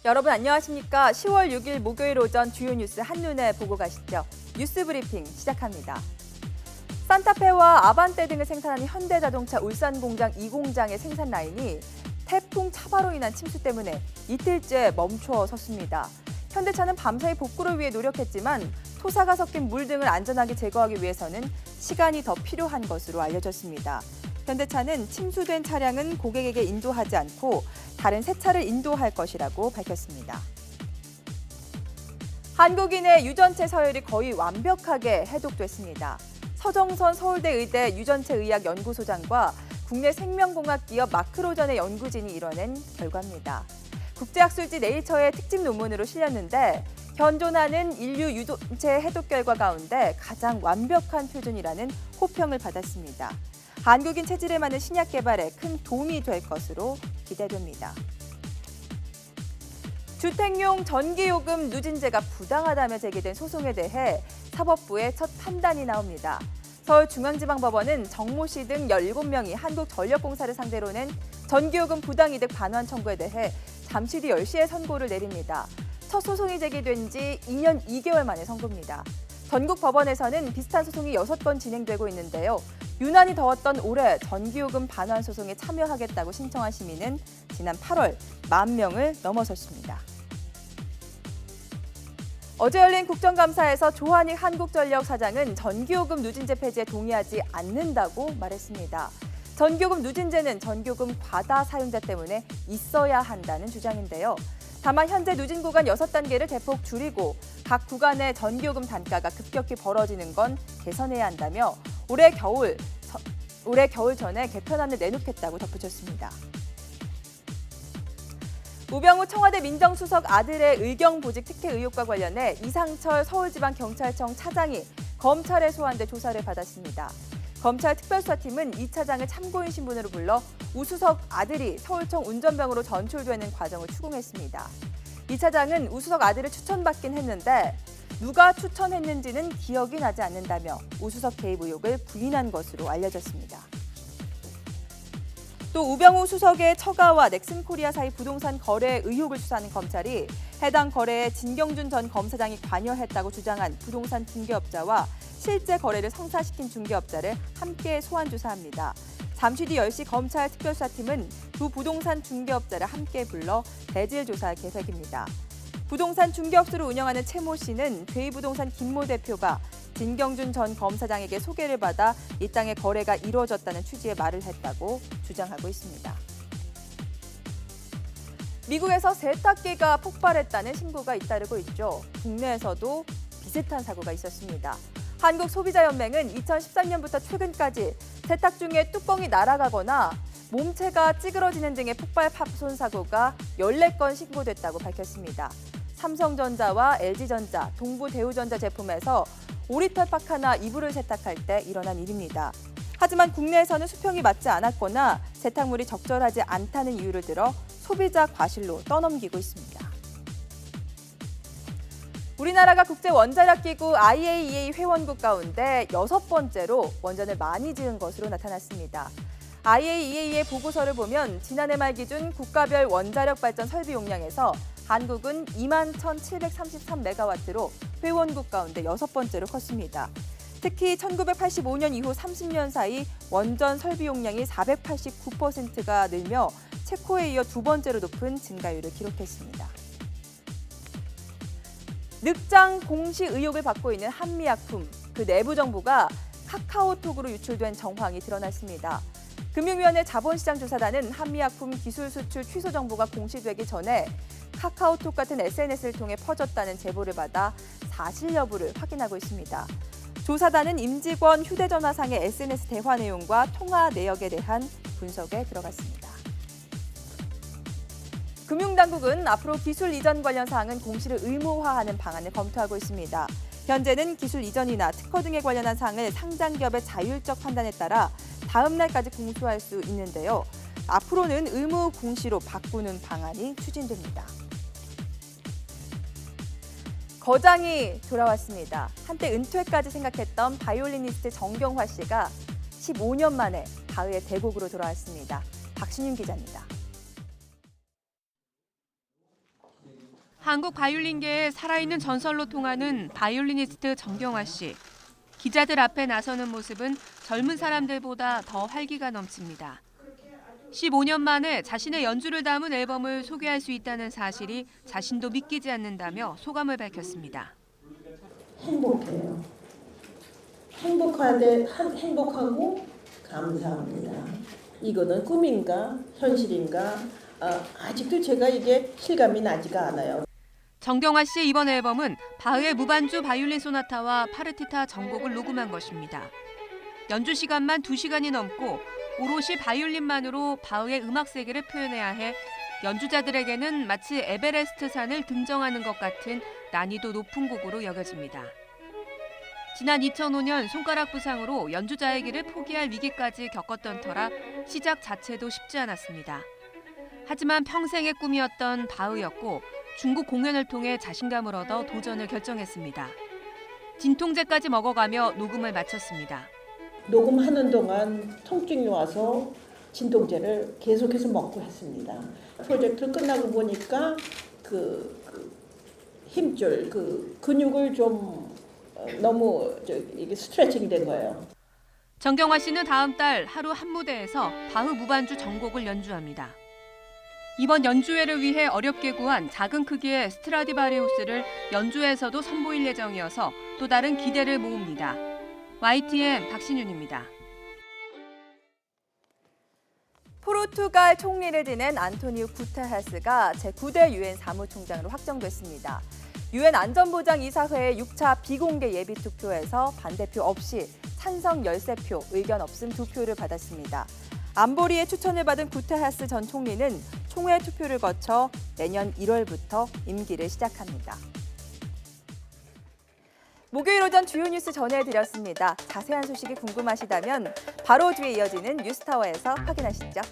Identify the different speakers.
Speaker 1: 여러분 안녕하십니까? 10월 6일 목요일 오전 주요 뉴스 한눈에 보고 가시죠. 뉴스 브리핑 시작합니다. 산타페와 아반떼 등을 생산하는 현대자동차 울산 공장 2공장의 생산 라인이 태풍 차바로 인한 침수 때문에 이틀째 멈춰 섰습니다. 현대차는 밤사이 복구를 위해 노력했지만 토사가 섞인 물 등을 안전하게 제거하기 위해서는 시간이 더 필요한 것으로 알려졌습니다. 현대차는 침수된 차량은 고객에게 인도하지 않고 다른 새 차를 인도할 것이라고 밝혔습니다. 한국인의 유전체 서열이 거의 완벽하게 해독됐습니다. 서정선 서울대 의대 유전체의학연구소장과 국내 생명공학 기업 마크로전의 연구진이 이뤄낸 결과입니다. 국제학술지 네이처의 특집 논문으로 실렸는데 현존하는 인류 유전체 해독 결과 가운데 가장 완벽한 표준이라는 호평을 받았습니다. 한국인 체질에 맞는 신약 개발에 큰 도움이 될 것으로 기대됩니다. 주택용 전기요금 누진제가 부당하다며 제기된 소송에 대해 사법부의 첫 판단이 나옵니다. 서울중앙지방법원은 정모 씨 등 17명이 한국전력공사를 상대로 낸 전기요금 부당이득 반환 청구에 대해 잠시 뒤 10시에 선고를 내립니다. 첫 소송이 제기된 지 2년 2개월 만의 선고입니다. 전국 법원에서는 비슷한 소송이 6건 진행되고 있는데요. 유난히 더웠던 올해 전기요금 반환 소송에 참여하겠다고 신청한 시민은 지난 8월 10,000명을 넘어섰습니다. 어제 열린 국정감사에서 조한익 한국전력 사장은 전기요금 누진제 폐지에 동의하지 않는다고 말했습니다. 전기요금 누진제는 전기요금 과다 사용자 때문에 있어야 한다는 주장인데요. 다만 현재 누진 구간 6단계를 대폭 줄이고 각 구간의 전기요금 단가가 급격히 벌어지는 건 개선해야 한다며 올해 겨울 전에 개편안을 내놓겠다고 덧붙였습니다. 우병우 청와대 민정수석 아들의 의경보직 특혜 의혹과 관련해 이상철 서울지방경찰청 차장이 검찰에 소환돼 조사를 받았습니다. 검찰 특별수사팀은 이 차장을 참고인 신분으로 불러 우 수석 아들이 서울청 운전병으로 전출되는 과정을 추궁했습니다. 이 차장은 우 수석 아들을 추천받긴 했는데 누가 추천했는지는 기억이 나지 않는다며 우 수석 개입 의혹을 부인한 것으로 알려졌습니다. 또 우병우 수석의 처가와 넥슨코리아 사이 부동산 거래 의혹을 수사하는 검찰이 해당 거래에 진경준 전 검사장이 관여했다고 주장한 부동산 중개업자와 실제 거래를 성사시킨 중개업자를 함께 소환 조사합니다. 잠시 뒤 10시 검찰 특별수사팀은 두 부동산 중개업자를 함께 불러 대질 조사할 계획입니다. 부동산 중개업소를 운영하는 최모 씨는 괴이부동산 김모 대표가 진경준 전 검사장에게 소개를 받아 이 땅의 거래가 이루어졌다는 취지의 말을 했다고 주장하고 있습니다. 미국에서 세탁기가 폭발했다는 신고가 잇따르고 있죠. 국내에서도 비슷한 사고가 있었습니다. 한국소비자연맹은 2013년부터 최근까지 세탁 중에 뚜껑이 날아가거나 몸체가 찌그러지는 등의 폭발 파손 사고가 14건 신고됐다고 밝혔습니다. 삼성전자와 LG전자, 동부대우전자 제품에서 오리털 파카나 이불을 세탁할 때 일어난 일입니다. 하지만 국내에서는 수평이 맞지 않았거나 세탁물이 적절하지 않다는 이유를 들어 소비자 과실로 떠넘기고 있습니다. 우리나라가 국제원자력기구 IAEA 회원국 가운데 6번째로 원전을 많이 지은 것으로 나타났습니다. IAEA의 보고서를 보면 지난해 말 기준 국가별 원자력 발전 설비 용량에서 한국은 21,733메가와트로 회원국 가운데 6번째로 컸습니다. 특히 1985년 이후 30년 사이 원전 설비 용량이 489%가 늘며 체코에 이어 2번째로 높은 증가율을 기록했습니다. 늑장 공시 의혹을 받고 있는 한미약품, 그 내부 정보가 카카오톡으로 유출된 정황이 드러났습니다. 금융위원회 자본시장조사단은 한미약품 기술 수출 취소 정보가 공시되기 전에 카카오톡 같은 SNS를 통해 퍼졌다는 제보를 받아 사실 여부를 확인하고 있습니다. 조사단은 임직원 휴대전화상의 SNS 대화 내용과 통화 내역에 대한 분석에 들어갔습니다. 금융당국은 앞으로 기술 이전 관련 사항은 공시를 의무화하는 방안을 검토하고 있습니다. 현재는 기술 이전이나 특허 등에 관련한 사항을 상장기업의 자율적 판단에 따라 다음 날까지 공수할 수 있는데요. 앞으로는 의무 공시로 바꾸는 방안이 추진됩니다. 거장이 돌아왔습니다. 한때 은퇴까지 생각했던 바이올리니스트 정경화 씨가 15년 만에 가을의 대곡으로 돌아왔습니다. 박신윤 기자입니다.
Speaker 2: 한국 바이올린계의 살아있는 전설로 통하는 바이올리니스트 정경화 씨. 기자들 앞에 나서는 모습은 젊은 사람들보다 더 활기가 넘칩니다. 15년 만에 자신의 연주를 담은 앨범을 소개할 수 있다는 사실이 자신도 믿기지 않는다며 소감을 밝혔습니다.
Speaker 3: 행복해요. 행복하고 감사합니다. 이거는 꿈인가 현실인가 아직도 제가 이게 실감이 나지가 않아요.
Speaker 2: 정경화 씨의 이번 앨범은 바흐의 무반주 바이올린 소나타와 파르티타 전곡을 녹음한 것입니다. 연주 시간만 2시간이 넘고 오롯이 바이올린만으로 바흐의 음악 세계를 표현해야 해 연주자들에게는 마치 에베레스트 산을 등정하는 것 같은 난이도 높은 곡으로 여겨집니다. 지난 2005년 손가락 부상으로 연주자의 길을 포기할 위기까지 겪었던 터라 시작 자체도 쉽지 않았습니다. 하지만 평생의 꿈이었던 바흐였고 중국 공연을 통해 자신감을 얻어 도전을 결정했습니다. 진통제까지 먹어가며 녹음을 마쳤습니다.
Speaker 3: 녹음하는 동안 통증이 와서 진통제를 계속해서 먹고 했습니다. 프로젝트를 끝나고 보니까 힘줄 근육을 좀 너무 이게 스트레칭이 된 거예요.
Speaker 2: 정경화 씨는 다음 달 하루 한 무대에서 바흐 무반주 전곡을 연주합니다. 이번 연주회를 위해 어렵게 구한 작은 크기의 스트라디바리우스를 연주회에서도 선보일 예정이어서 또 다른 기대를 모읍니다. YTN 박신윤입니다.
Speaker 1: 포르투갈 총리를 지낸 안토니우 구테레스가 제9대 유엔 사무총장으로 확정됐습니다. 유엔 안전보장이사회의 6차 비공개 예비투표에서 반대표 없이 찬성 13표, 의견 없음 2표를 받았습니다. 안보리의 추천을 받은 구테레스 전 총리는 총회 투표를 거쳐 내년 1월부터 임기를 시작합니다. 목요일 오전 주요 뉴스 전해드렸습니다. 자세한 소식이 궁금하시다면 바로 뒤에 이어지는 뉴스타워에서 확인하시죠.